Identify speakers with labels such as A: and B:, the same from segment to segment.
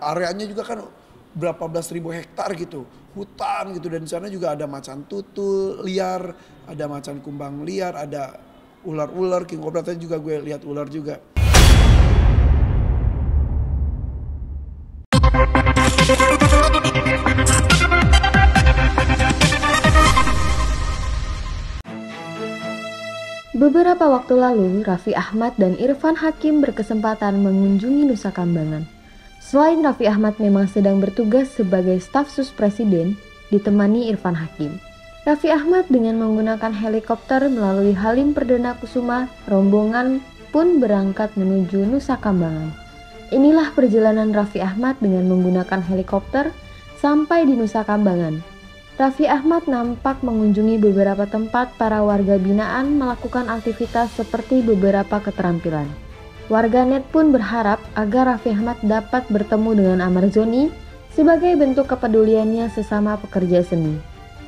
A: Areanya juga kan berapa belas ribu hektar gitu, hutan gitu, dan di sana juga ada macan tutul liar, ada macan kumbang liar, ada ular-ular, king cobra, tadi juga gue lihat ular juga.
B: Beberapa waktu lalu, Raffi Ahmad dan Irfan Hakim berkesempatan mengunjungi Nusa Kambangan. Selain Raffi Ahmad memang sedang bertugas sebagai staf sus presiden, ditemani Irfan Hakim. Raffi Ahmad dengan menggunakan helikopter melalui Halim Perdana Kusuma, rombongan pun berangkat menuju Nusa Kambangan. Inilah perjalanan Raffi Ahmad dengan menggunakan helikopter sampai di Nusa Kambangan. Raffi Ahmad nampak mengunjungi beberapa tempat para warga binaan melakukan aktivitas seperti beberapa keterampilan. Warganet pun berharap agar Raffi Ahmad dapat bertemu dengan Amarzoni sebagai bentuk kepeduliannya sesama pekerja seni.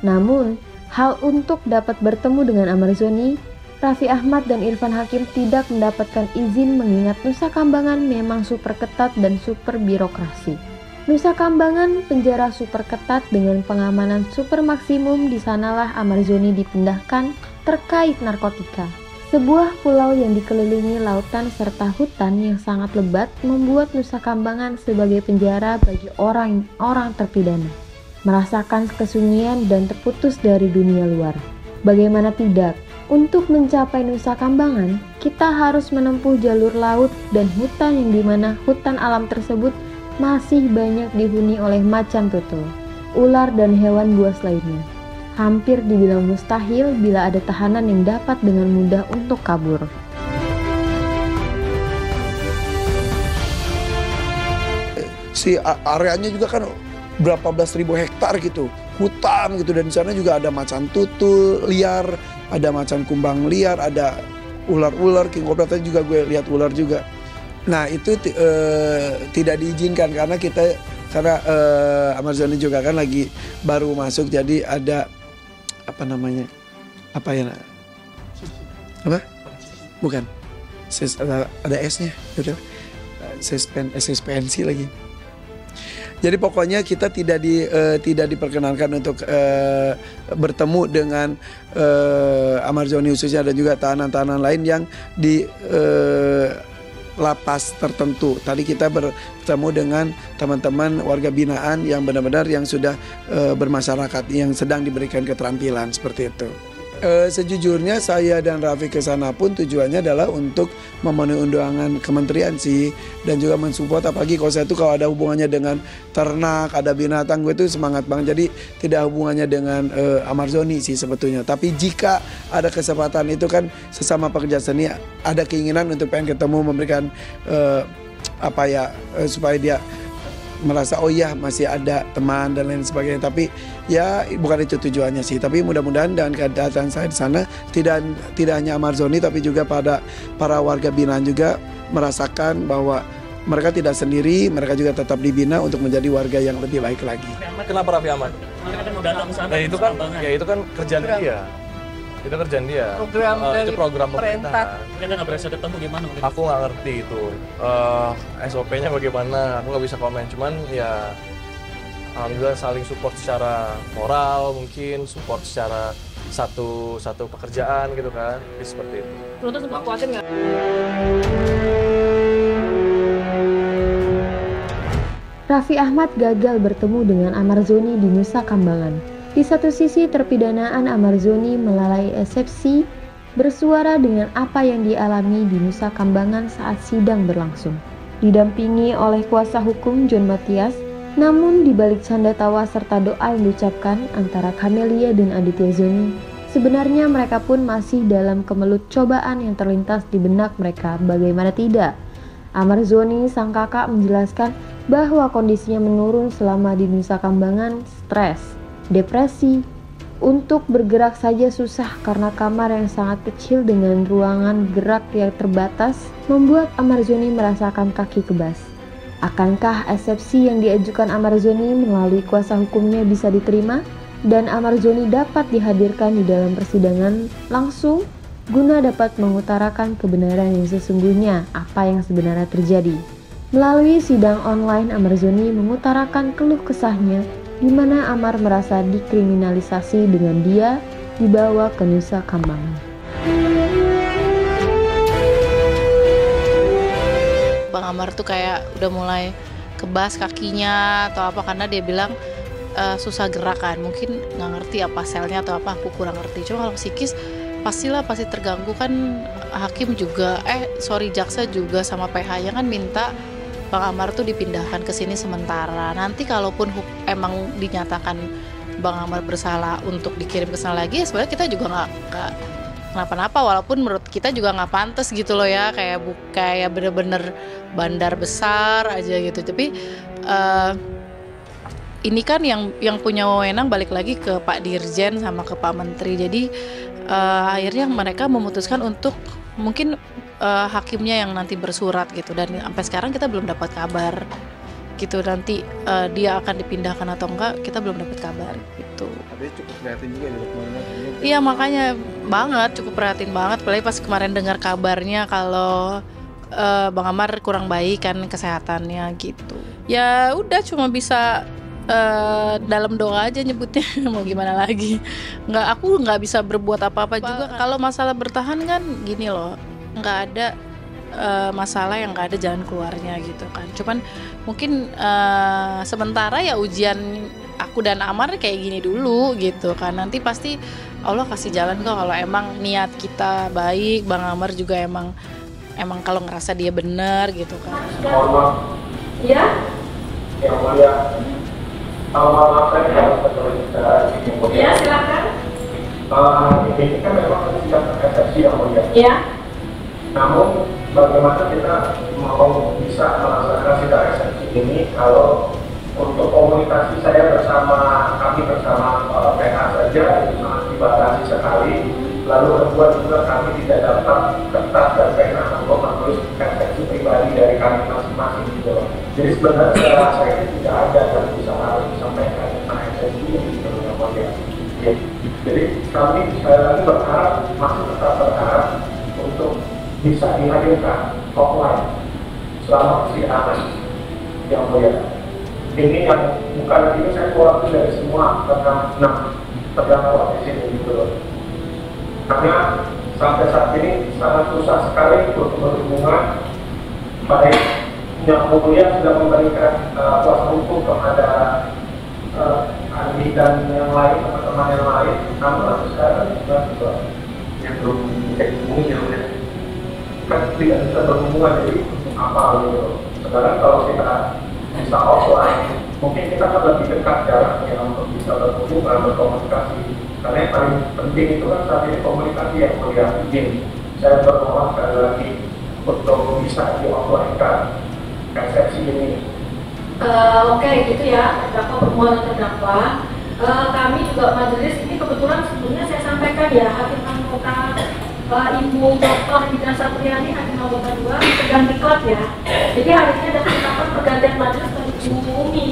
B: Namun, hal untuk dapat bertemu dengan Amarzoni, Raffi Ahmad dan Irfan Hakim tidak mendapatkan izin mengingat Nusa Kambangan memang super ketat dan super birokrasi. Nusa Kambangan penjara super ketat dengan pengamanan super maksimum, di sanalah Amarzoni dipindahkan terkait narkotika. Sebuah pulau yang dikelilingi lautan serta hutan yang sangat lebat membuat Nusa Kambangan sebagai penjara bagi orang-orang terpidana. Merasakan kesunyian dan terputus dari dunia luar. Bagaimana tidak? Untuk mencapai Nusa Kambangan, kita harus menempuh jalur laut dan hutan yang dimana hutan alam tersebut masih banyak dihuni oleh macan tutul, ular dan hewan buas lainnya. Hampir dibilang mustahil bila ada tahanan yang dapat dengan mudah untuk kabur.
A: Areanya juga kan berapa belas ribu hektar gitu, hutan gitu, dan di sana juga ada macan tutul liar, ada macan kumbang liar, ada ular-ular, king cobra, tadi juga gue lihat ular juga. Nah itu tidak diizinkan karena Amarzoni juga kan lagi baru masuk, jadi ada bukan ada S-nya, suspensi lagi. Jadi pokoknya kita tidak diperkenankan untuk bertemu dengan Amarzoni khususnya, dan juga tahanan-tahanan lain yang di lapas tertentu. Tadi kita bertemu dengan teman-teman warga binaan yang benar-benar yang sudah bermasyarakat, yang sedang diberikan keterampilan seperti itu. Sejujurnya saya dan Raffi ke sana pun tujuannya adalah untuk memenuhi undangan kementerian sih, dan juga mensupport, apalagi kalau saya tuh kalau ada hubungannya dengan ternak, ada binatang, gue tuh semangat banget. Jadi tidak hubungannya dengan Amarzoni sih sebetulnya. Tapi jika ada kesempatan itu kan sesama pekerja seni ada keinginan untuk pengen ketemu, memberikan supaya dia merasa oh iya masih ada teman dan lain sebagainya. Tapi ya bukan itu tujuannya sih. Tapi mudah-mudahan dengan kedatangan saya di sana tidak hanya Amarzoni tapi juga pada para warga binaan juga merasakan bahwa mereka tidak sendiri, mereka juga tetap dibina untuk menjadi warga yang lebih baik lagi.
C: Kenapa Raffi Ahmad? Nah itu kan kerjaan dia. Itu kerjaan dia. Itu program pemerintah.
D: Kita nggak berasa ketemu gimana?
C: Aku nggak ngerti itu SOP-nya bagaimana. Aku nggak bisa komen. Cuman ya alhamdulillah saling support secara moral, mungkin support secara satu pekerjaan gitu kan. Seperti itu.
D: Terus sempat khawatir nggak?
B: Raffi Ahmad gagal bertemu dengan Amarzoni di Nusa Kambangan. Di satu sisi terpidanaan Amarzoni melalui eksepsi bersuara dengan apa yang dialami di Nusa Kambangan saat sidang berlangsung. Didampingi oleh kuasa hukum John Matias, namun di balik canda tawa serta doa yang diucapkan antara Camelia dan Aditya Zoni, sebenarnya mereka pun masih dalam kemelut cobaan yang terlintas di benak mereka. Bagaimana tidak? Amarzoni sang kakak menjelaskan bahwa kondisinya menurun selama di Nusa Kambangan, stres, depresi, untuk bergerak saja susah karena kamar yang sangat kecil dengan ruangan gerak yang terbatas membuat Amarzoni merasakan kaki kebas. Akankah eksepsi yang diajukan Amarzoni melalui kuasa hukumnya bisa diterima dan Amarzoni dapat dihadirkan di dalam persidangan langsung guna dapat mengutarakan kebenaran yang sesungguhnya, apa yang sebenarnya terjadi? Melalui sidang online, Amar Zoni mengutarakan keluh kesahnya di mana Amar merasa dikriminalisasi dengan dia dibawa ke Nusa Kambangan.
E: Bang Amar tuh kayak udah mulai kebas kakinya atau apa karena dia bilang susah gerak kan, mungkin nggak ngerti apa selnya atau apa, aku kurang ngerti. Cuma kalau psikis pasti terganggu kan. Hakim juga jaksa juga sama PH-nya kan minta Bang Amar tuh dipindahkan ke sini sementara. Nanti kalaupun emang dinyatakan Bang Amar bersalah untuk dikirim ke sana lagi, sebenarnya kita juga nggak kenapa-napa, walaupun menurut kita juga nggak pantas gitu loh ya, kayak bener-bener bandar besar aja gitu. Tapi ini kan yang punya wewenang balik lagi ke Pak Dirjen sama ke Pak Menteri. Jadi akhirnya mereka memutuskan untuk mungkin hakimnya yang nanti bersurat gitu, dan sampai sekarang kita belum dapat kabar gitu nanti dia akan dipindahkan atau enggak, kita belum dapat kabar gitu.
A: Tapi cukup prihatin juga di dokumennya.
E: Iya makanya cukup prihatin banget, apalagi pas kemarin dengar kabarnya kalau Bang Amar kurang baik kan kesehatannya gitu. Ya udah cuma bisa dalam doa aja nyebutnya. Mau gimana lagi, aku nggak bisa berbuat apa-apa juga kan. Kalau masalah bertahan kan gini loh, nggak ada masalah yang nggak ada jalan keluarnya gitu kan. Cuman mungkin sementara ya ujian aku dan Amar kayak gini dulu gitu kan. Nanti pasti Allah kasih jalan kok kalau emang niat kita baik. Bang Amar juga emang kalau ngerasa dia benar gitu kan.
F: Iya? Yang mulia. Maaf saya harus berbicara. Iya, silakan. Ini kan memang sidang eksepsi yang mulia. Iya. Namun bagaimana kita mau bisa melaksanakan sidang eksepsi ini kalau untuk komunikasi kami bersama PH saja itu sangat dibatasi sekali. Lalu kedua juga kami tidak dapat kertas dan pena untuk menulis eksepsi pribadi dari kami masing-masing gitu. Jadi sebenarnya saya rasa ini tidak ada yang bisa harus disampaikan tentang eksepsi ini gitu ya. Jadi kami sekali lagi masih tetap berharap untuk bisa dihadirkan offline selama persidangan yang mulia. Ini yang bukan ini saya keluar dari semua terdakwa di sini gitu loh. Karena sampai saat ini sangat susah sekali untuk berhubungan, baik yang mulia sudah memberikan kuasa hukum kepada Andi dan yang lain, teman-teman yang lain, namun sampai sekarang juga yang belum bisa dihubungi yang mulia kan tidak bisa berhubungan, jadi apa gitu. Sekarang kalau kita bisa offline, mungkin kita akan lebih dekat jaraknya untuk bisa berhubungan, berkomunikasi. Karena yang paling penting itu kan saat ini komunikasi yang mulia. Izin saya berdoa sekali lagi untuk bisa di-offline-kan eksepsi ini. Oke, gitu ya, terdakwa permohonan terdakwa. Kami juga majelis ini kebetulan sebelumnya saya sampaikan ya, Hakim Anggota Ibu Dr. Hidra Satriani, Hakim Anggota 2 sedang diklat ya. Jadi hari ini ada penetapan pergantian majelis menuju Umi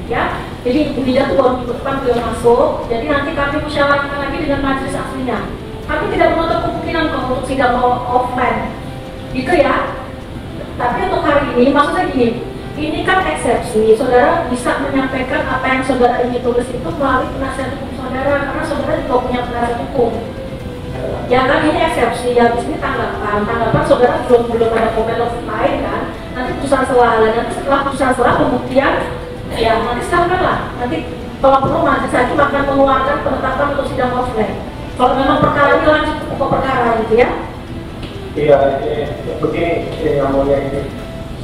F: ya. Jadi Ibu Hidra itu baru minggu depan beliau masuk. Jadi nanti kami musyawarahkan lagi dengan majelis aslinya. Kami tidak menutup kemungkinan kalau untuk sidang offline, gitu ya. Tapi untuk hari ini, maksudnya gini, ini kan eksepsi, saudara bisa menyampaikan apa yang saudara ingin tulis itu melalui penasihat hukum saudara, karena saudara juga punya penasihat hukum. Ya kan, ini eksepsi, ya di sini tanggapan saudara belum ada komen lain kan, nanti putusan selah, nanti setelah putusan selah pembuktian, ya nanti silakan lah, nanti kalau perlu majelis hakim akan mengeluarkan penetapan untuk sidang offline. Kalau memang perkara ini lanjut ke pokok perkara gitu ya.
G: Iya, begini yang mulia ini,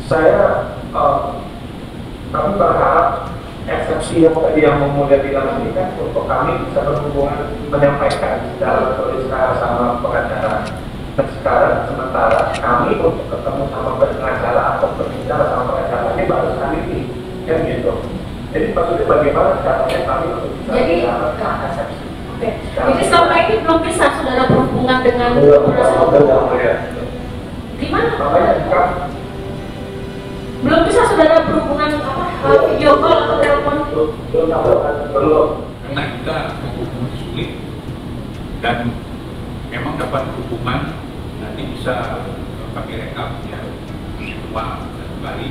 G: saya kami berharap eksepsi yang tadi yang mulia bilang ini kan untuk kami bisa berhubungan menyampaikan dalam tulisan sama pengacara. Dan sekarang sementara kami untuk ketemu sama pengacara atau berbicara sama pengacara ini baru kali ini, kan gitu. Jadi maksudnya bagaimana caranya kami untuk bisa menjalankan eksepsi?
F: Oke. Jadi selama ini belum bisa saudara berhubungan dengan penasihat hukum. Gimana? Belum bisa saudara berhubungan video call atau telepon?
G: Belum.
H: Karena kita hubungan sulit dan memang dapat hubungan nanti bisa kami rekap ya semua kembali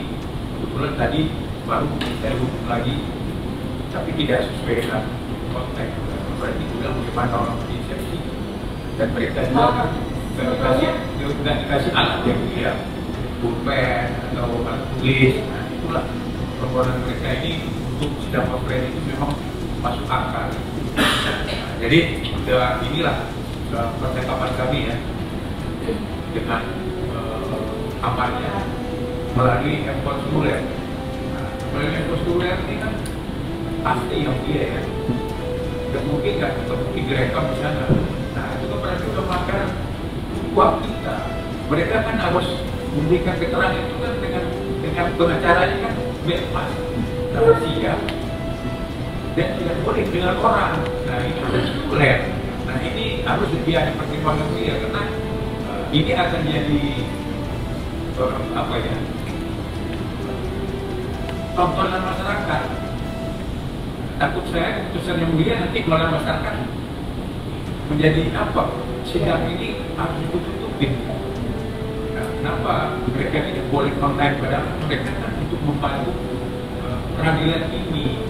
H: baru saya hubung lagi, tapi tidak sesuai dengan konteks. Berarti udah bagaimana orang berinisiasi, dan mereka juga nggak dikasih alat yang dia pulpen atau alat tulis. Nah itulah perbuatan mereka ini untuk sidang offline itu memang masuk akal. Nah, jadi inilah percakapan kami ya dengan amannya melalui handphone seluler. Nah, melalui handphone seluler ini kan pasti yang dia ya, dan mungkin nggak mungkin direkam di sana. Nah itu kan berarti sudah melanggar uang kita. Mereka kan harus memberikan keterangan itu kan dengan pengacaranya kan bebas, rahasia, dan tidak boleh dengan orang. Nah ini harus seluler. Nah ini harus dia pertimbangan dia karena ini akan jadi apa ya, tontonan masyarakat. Takut saya keputusan yang mulia nanti keluar masyarakat menjadi apa? Sidang ini harus ditutup-tutupin. Nah, kenapa mereka tidak boleh online padahal mereka kan untuk membantu peradilan ini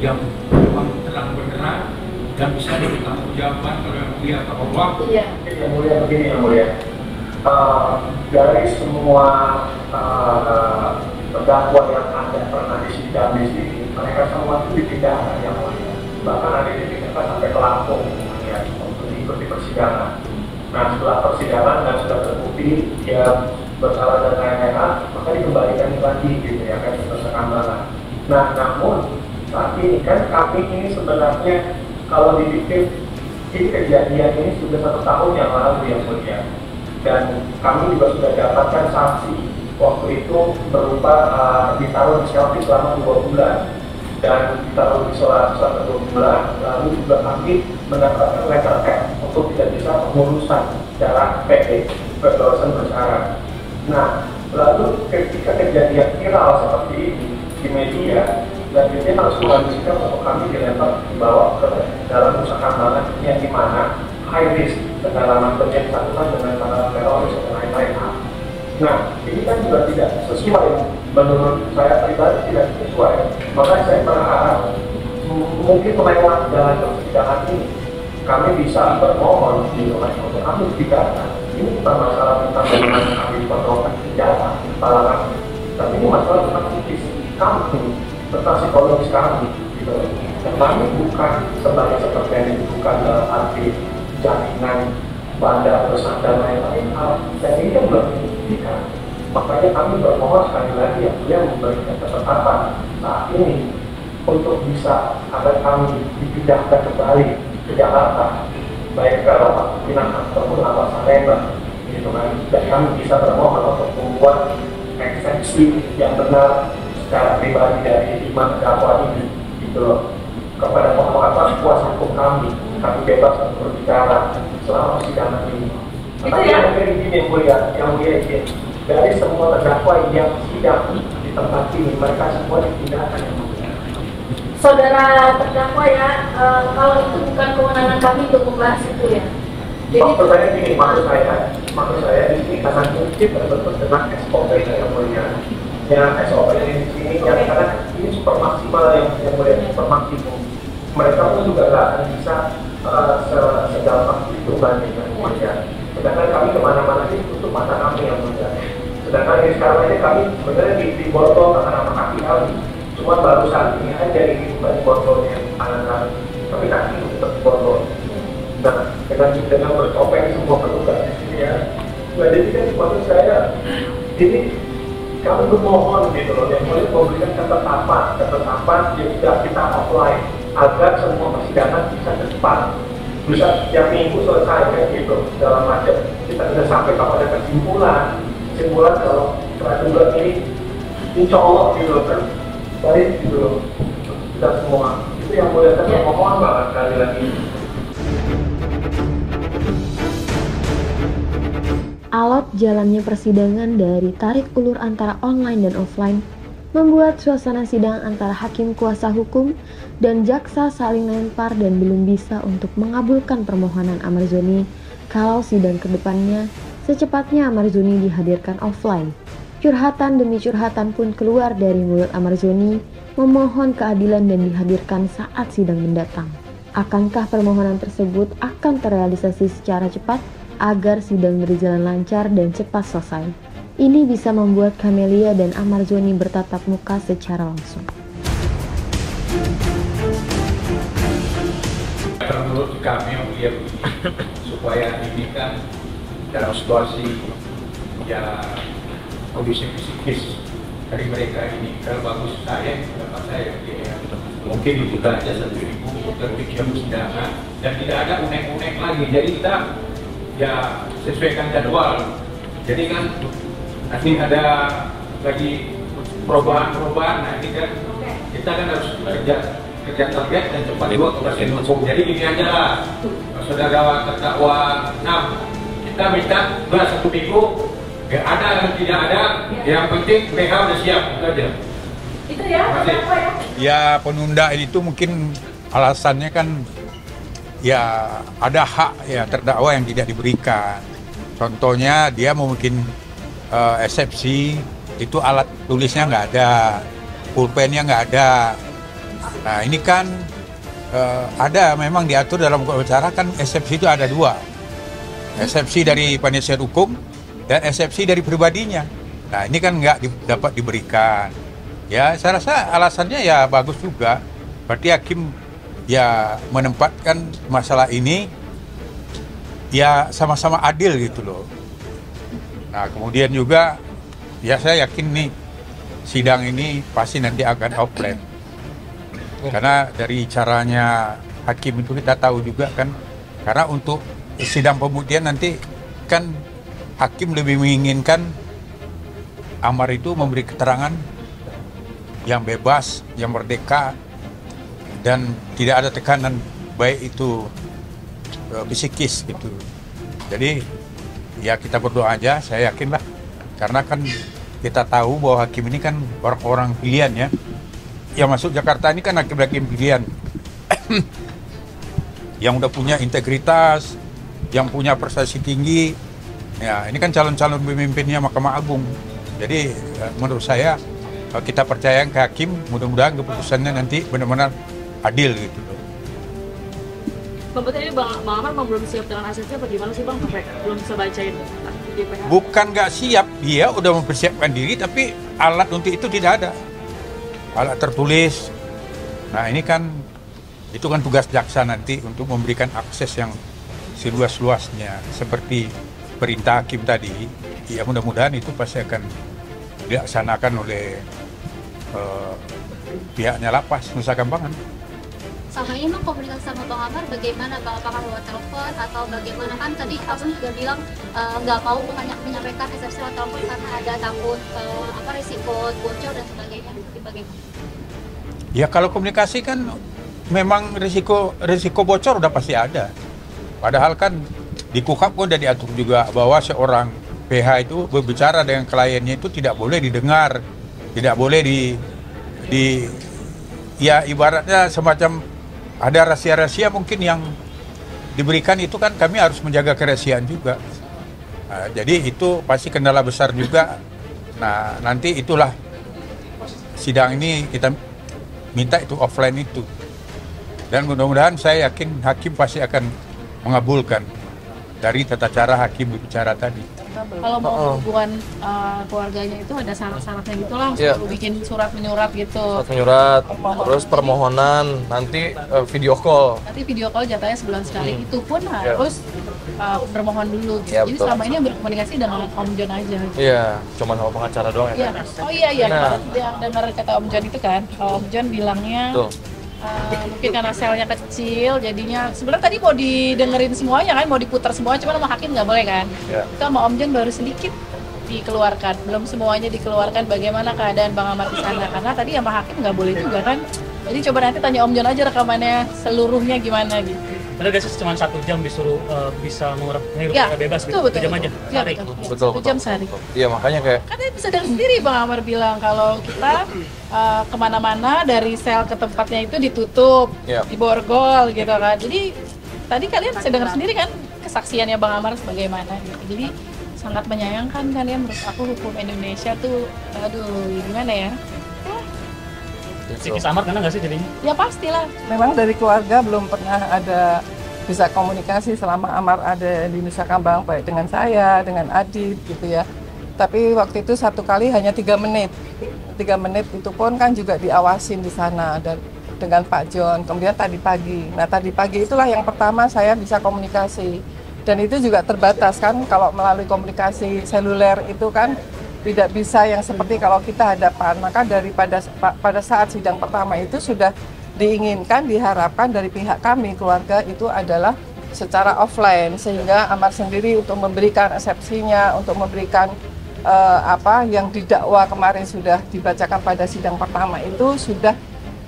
H: yang memang terang benderang dan bisa dipertanggungjawabkan oleh yang mulia atau Allah.
G: Iya. Yang mulia begini yang mulia. Dari semua terdakwa yang ada pernah disidang di sini, mereka semua itu dipindahkan yang mulia. Bahkan ada dipindahkan sampai ke Lampung ya, untuk diikuti persidangan. Nah setelah persidangan dan sudah terbukti dia bersalah dan lain-lain, maka dikembalikan lagi gitu ya kan keterangan. Nah namun saat ini kan kami ini sebenarnya kalau dipikir ini kejadian ini sudah 1 tahun yang lalu yang mulia. Dan kami juga sudah dapatkan sanksi waktu itu berupa ditaruh di shelter selama 2 bulan dan ditaruh di isolasi selama 2 bulan. Lalu juga kami mendapatkan letter F untuk tidak bisa pengurusan secara PD kebebasan bersyarat. Nah lalu ketika kejadian viral seperti ini di media, dan ini harus menghabiskan untuk kami dilempar dibawa ke dalam usaha kambangan yang dimana high risk kedalaman bersangkutan dengan para teroris dan lain-lain. Nah, ini kan juga tidak sesuai, menurut saya pribadi tidak sesuai. Makanya saya berharap mungkin melewat jalan persidangan ini kami bisa bermohon di rumah untuk kami dipidana. Ini bukan masalah tentang bagaimana kami menolak senjata, tapi ini masalah tentang psikis kami, tentang psikologis kami. Gitu. Dan kami bukan seperti ini, bukan dalam arti jaminan bandar besar dan lain-lain hal, dan ini kan belum dibuktikan. Makanya kami bermohon sekali lagi yang memberikan ketetapan saat ini untuk bisa agar kami dipindahkan kembali ke Jakarta, baik ke Lapas Pinang ataupun Lapas Salemba, gitu kan. Dan kami bisa bermohon untuk membuat eksepsi yang benar secara pribadi dari 5 terdakwa ini, gitu loh, kepada penguasa kuasa hukum kami bebas untuk berbicara selama persidangan ini. Tapi yang ini yang mulia ini dari semua terdakwa yang sidang di tempat ini, mereka semua dipindahkan yang mulia.
I: Saudara terdakwa ya, kalau itu bukan kewenangan kami untuk membahas itu ya.
G: Jadi maksud saya gini, maksud saya di sini karena mungkin berbentuk dengan SOP yang mulia. Ya SOP di sini yang karena ini super maksimal yang mulia, super maksimum. Mereka pun juga nggak akan bisa segampang itu bandingkan mulia. Sedangkan kami kemana-mana ini tutup mata kami yang mulia. Sedangkan ini sekarang ini kami sebenarnya di botol karena nama kaki kami. Cuma baru saat ini aja ini bukan botolnya tangan kami, tapi kaki itu tetap botol. Nah dengan bertopeng semua petugas di sini ya. Nah jadi kan maksud saya ini kami bermohon gitu loh, yang boleh memberikan ketetapan yang sudah kita offline agar semua persidangan bisa cepat, bisa setiap minggu selesai kayak gitu dalam macam kita sudah sampai kepada kesimpulan kalau praduga ini insya Allah gitu kan baik gitu loh kita semua itu yang boleh saya mohon banget sekali lagi.
B: Alot jalannya persidangan dari tarik ulur antara online dan offline membuat suasana sidang antara hakim kuasa hukum dan jaksa saling lempar dan belum bisa untuk mengabulkan permohonan Amarzoni kalau sidang kedepannya secepatnya Amarzoni dihadirkan offline. Curhatan demi curhatan pun keluar dari mulut Amar Zoni, memohon keadilan dan dihadirkan saat sidang mendatang. Akankah permohonan tersebut akan terrealisasi secara cepat agar sidang berjalan lancar dan cepat selesai? Ini bisa membuat Camelia dan Amar Zoni bertatap muka secara langsung.
H: Menurut kami ya supaya ini kan dalam situasi ya kondisi psikis dari mereka ini kalau bagus saya dapat saya ya, mungkin dibuka aja 1.000 terpikir persidangan dan tidak ada unek-unek lagi, jadi kita ya sesuaikan jadwal. Jadi kan nanti ada lagi perubahan, nah ini kan kita kan harus kerja target dan cepat juga kepastian hukum. Jadi gini aja lah, saudara terdakwa 6, kita minta 1 minggu, ya ada dan tidak ada, yang penting PH udah siap, itu aja.
I: Itu ya, apa ya?
J: Ya penundaan itu mungkin alasannya kan ya ada hak ya terdakwa yang tidak diberikan. Contohnya dia mau bikin eksepsi, itu alat tulisnya nggak ada, pulpennya nggak ada. Nah ini kan ada memang diatur dalam hukum acara kan eksepsi itu ada 2. Eksepsi dari penasihat hukum dan eksepsi dari pribadinya. Nah ini kan nggak dapat diberikan. Ya saya rasa alasannya ya bagus juga. Berarti hakim ya menempatkan masalah ini ya sama-sama adil gitu loh. Nah kemudian juga ya saya yakin nih sidang ini pasti nanti akan offline. Karena dari caranya hakim itu kita tahu juga kan, karena untuk sidang pembuktian nanti kan hakim lebih menginginkan Amar itu memberi keterangan yang bebas, yang merdeka, dan tidak ada tekanan baik itu psikis gitu. Jadi ya kita berdoa aja, saya yakin lah, karena kan kita tahu bahwa hakim ini kan orang-orang pilihan ya. Yang masuk Jakarta ini kan hakim-hakim pilihan yang udah punya integritas, yang punya prestasi tinggi. Ya, ini kan calon-calon pemimpinnya Mahkamah Agung. Jadi menurut saya kita percaya ke hakim, mudah-mudahan keputusannya nanti benar-benar adil gitu.
D: Bang, berarti ini Bang Amar belum siap dengan asetnya apa gimana sih Bang? Sampai belum bisa bacain DPH?
J: Bukan nggak siap, dia udah mempersiapkan diri tapi alat untuk itu tidak ada. Alat tertulis. Nah ini kan itu kan tugas jaksa nanti untuk memberikan akses yang seluas-luasnya seperti perintah hakim tadi. Ya mudah-mudahan itu pasti akan dilaksanakan oleh pihaknya lapas Nusa Kambangan.
K: Sama ini Bang, komunikasi sama Bang Amar bagaimana Bang? Apakah lewat telepon atau bagaimana? Kan tadi Abang juga bilang nggak mau menyampaikan eksepsi lewat telepon karena ada takut risiko bocor dan sebagainya. Bagaimana?
J: Ya kalau komunikasi kan memang risiko bocor udah pasti ada. Padahal kan di KUHAP pun udah diatur juga bahwa seorang PH itu berbicara dengan kliennya itu tidak boleh didengar, tidak boleh ya ibaratnya semacam ada rahasia-rahasia mungkin yang diberikan itu kan kami harus menjaga kerahasiaan juga. Nah, jadi itu pasti kendala besar juga. Nah nanti itulah sidang ini kita minta itu offline itu. Dan mudah-mudahan saya yakin hakim pasti akan mengabulkan dari tata cara hakim berbicara tadi.
E: Kalau mau hubungan keluarganya itu ada syarat-syaratnya gitu lah, perlu bikin surat menyurat gitu.
C: Surat menyurat, terus permohonan, nanti video call.
E: Nanti video call jatahnya sebulan sekali, itu pun harus bermohon dulu. Gitu. Jadi
C: betul.
E: selama ini berkomunikasi dengan Om John aja. Gitu.
C: Iya, cuma sama pengacara doang ya.
E: Oh iya, yang dengar kata Om John itu kan, Om John bilangnya. Mungkin karena selnya kecil jadinya sebenarnya tadi mau didengerin semuanya kan, mau diputar semua, cuma sama hakim nggak boleh kan. Itu sama Om John baru sedikit dikeluarkan, belum semuanya dikeluarkan bagaimana keadaan Bang Amar di sana, karena tadi sama hakim nggak boleh juga kan. Jadi coba nanti tanya Om John aja rekamannya seluruhnya gimana gitu.
D: Padahal biasanya cuma 1 jam disuruh bisa mengurap bebas gitu,
E: betul,
D: 1 jam aja sehari.
C: Betul.
E: 1 jam sehari.
C: Iya makanya kayak.
E: Kan bisa dengar sendiri Bang Amar bilang kalau kita kemana-mana dari sel ke tempatnya itu ditutup, diborgol gitu kan. Jadi tadi kalian bisa dengar sendiri kan kesaksiannya Bang Amar bagaimana gitu. Jadi sangat menyayangkan kan ya, menurut aku hukum Indonesia tuh aduh gimana ya.
L: Psikis Amar kena nggak sih jadinya?
E: Ya pastilah.
M: Memang dari keluarga belum pernah ada bisa komunikasi selama Amar ada di Nusa Kambangan, baik dengan saya, dengan Adit gitu ya. Tapi waktu itu satu kali hanya 3 menit. 3 menit itu pun kan juga diawasin di sana dan dengan Pak John. Kemudian tadi pagi. Nah tadi pagi itulah yang pertama saya bisa komunikasi. Dan itu juga terbatas kan, kalau melalui komunikasi seluler itu kan tidak bisa yang seperti kalau kita hadapan. Maka pada saat sidang pertama itu sudah diinginkan, diharapkan dari pihak kami keluarga itu adalah secara offline, sehingga Amar sendiri untuk memberikan eksepsinya, untuk memberikan apa yang didakwa kemarin sudah dibacakan pada sidang pertama itu sudah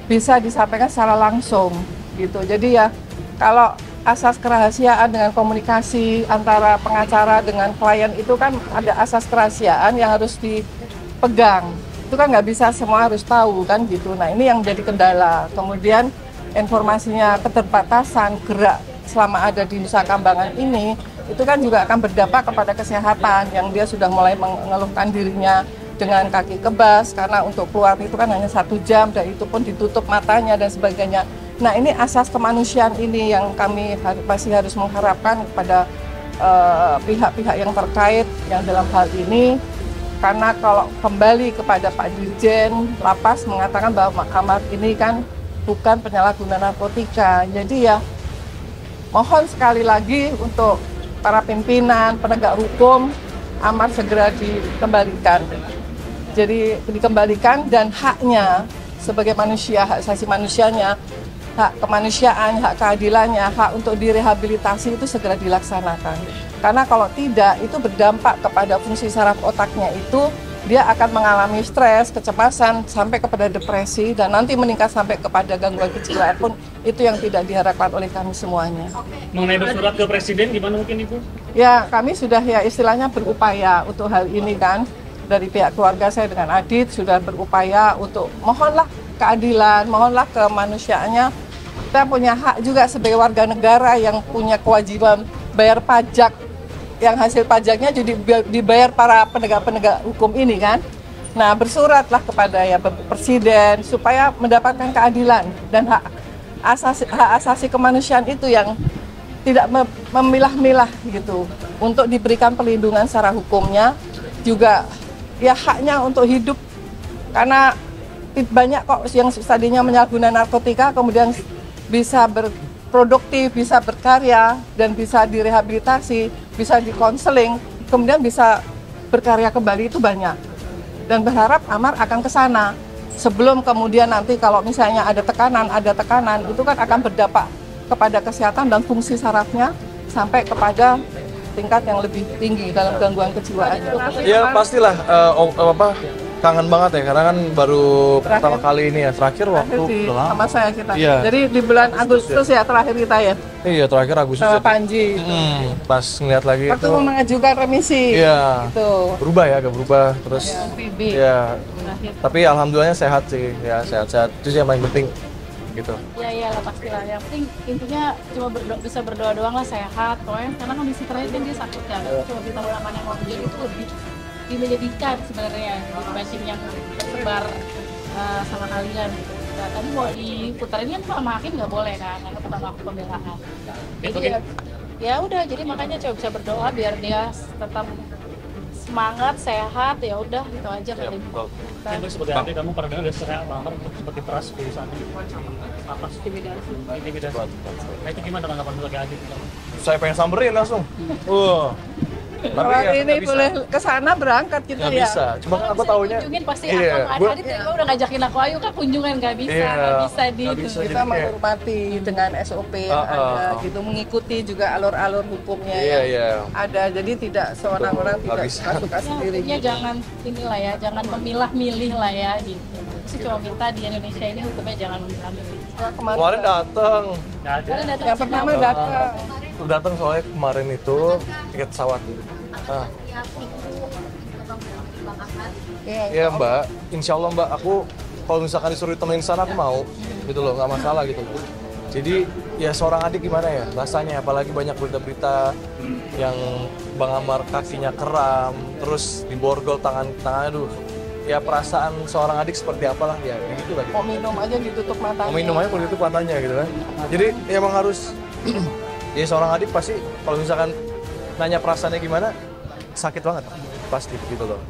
M: bisa disampaikan secara langsung gitu. Jadi ya kalau asas kerahasiaan dengan komunikasi antara pengacara dengan klien itu kan ada asas kerahasiaan yang harus dipegang. Itu kan nggak bisa semua harus tahu kan gitu. Nah ini yang jadi kendala. Kemudian informasinya keterbatasan gerak selama ada di Nusa Kambangan ini itu kan juga akan berdampak kepada kesehatan yang dia sudah mulai mengeluhkan dirinya dengan kaki kebas karena untuk keluar itu kan hanya 1 jam dan itu pun ditutup matanya dan sebagainya. Nah ini asas kemanusiaan ini yang kami masih harus mengharapkan kepada pihak-pihak yang terkait yang dalam hal ini. Karena kalau kembali kepada Pak Dirjen Lapas mengatakan bahwa Amar ini kan bukan penyalahguna narkotika. Jadi ya mohon sekali lagi untuk para pimpinan, penegak hukum, Amar segera dikembalikan. Jadi dikembalikan dan haknya sebagai manusia, hak asasi manusianya, hak kemanusiaan, hak keadilannya, hak untuk direhabilitasi itu segera dilaksanakan. Karena kalau tidak, itu berdampak kepada fungsi saraf otaknya itu, dia akan mengalami stres, kecemasan, sampai kepada depresi, dan nanti meningkat sampai kepada gangguan kejiwaan pun, itu yang tidak diharapkan oleh kami semuanya.
L: Mengenai bersurat ke Presiden, gimana mungkin Ibu?
M: Ya, kami sudah ya istilahnya berupaya untuk hal ini kan, dari pihak keluarga saya dengan Adit sudah berupaya untuk mohonlah keadilan, mohonlah kemanusiaannya. Kita punya hak juga sebagai warga negara yang punya kewajiban bayar pajak, yang hasil pajaknya jadi dibayar para penegak-penegak hukum ini kan. Nah bersuratlah kepada ya Presiden supaya mendapatkan keadilan dan hak asasi kemanusiaan itu yang tidak memilah-milah gitu, untuk diberikan perlindungan secara hukumnya, juga ya haknya untuk hidup, karena banyak kok yang tadinya menyalahguna narkotika kemudian bisa berproduktif, bisa berkarya, dan bisa direhabilitasi, bisa dikonseling, kemudian bisa berkarya kembali, itu banyak. Dan berharap Amar akan ke sana. Sebelum kemudian nanti kalau misalnya ada tekanan, itu kan akan berdampak kepada kesehatan dan fungsi sarafnya sampai kepada tingkat yang lebih tinggi dalam gangguan kejiwaan.
C: Ya pastilah kangen banget ya, karena kan baru pertama kali ini ya, terakhir waktu
M: sama saya kita.
C: Iya.
M: Jadi di bulan Agustus ya terakhir kita ya.
C: Iya terakhir Agustus.
M: Sama Panji.
C: Pas ngeliat lagi
M: waktu
C: itu.
M: mau mengajukan remisi.
C: Iya.
M: Gitu.
C: Berubah ya, agak berubah terus. Iya. Tapi alhamdulillahnya sehat sih, ya sehat-sehat. Itu sih yang paling penting. Gitu.
E: Ya lah pastilah. Yang penting intinya cuma bisa berdoa doang lah sehat. Soalnya karena kondisi terakhir kan dia sakit kan. Cuma kita melakukan yang mau jadi itu lebih menyedihkan sebenarnya dibanding yang tersebar sama kalian gitu. Nah, tadi mau diputarin kan sama hakim nggak boleh kan, karena pertama aku pembelaan. Jadi ya udah, jadi makanya coba bisa berdoa biar dia tetap semangat, sehat, ya udah gitu aja kali.
L: Itu sebagai arti kamu pernah dengar secara Amar seperti keras tulisannya atas intimidasi. Nah itu gimana tanggapan sebagai adik?
C: Saya pengen samberin langsung.
M: Kalau ini boleh ke sana berangkat kita
C: ya. Bisa, cuma kan aku taunya.
E: Kunjungin pasti Adit udah ngajakin aku, ayo Kak kunjungan, nggak bisa gitu.
M: Kita menghormati dengan SOP yang ada gitu, mengikuti juga alur-alur hukumnya yang ada. Jadi tidak seorang-orang tidak suka sendiri.
E: Ya jangan inilah ya, jangan memilah-milih lah ya gitu. Sih cuma minta di Indonesia ini hukumnya jangan memilah-milih.
C: Kemarin datang.
M: Yang pertama
C: datang soalnya kemarin itu tiket pesawat. Iya Mbak, insya Allah Mbak, aku kalau misalkan disuruh temenin sana aku mau, gitu loh, nggak masalah gitu. Jadi ya seorang adik gimana ya rasanya, apalagi banyak berita-berita yang Bang Amar kakinya kram, terus diborgol tangannya, aduh. Ya perasaan seorang adik seperti apalah ya, begitu lah. Gitu.
M: Mau minum aja ditutup matanya.
C: Mau minum aja ditutup matanya gitu kan. Jadi ya emang harus, ya seorang adik pasti kalau misalkan nanya perasaannya gimana, sakit banget pasti gitu loh.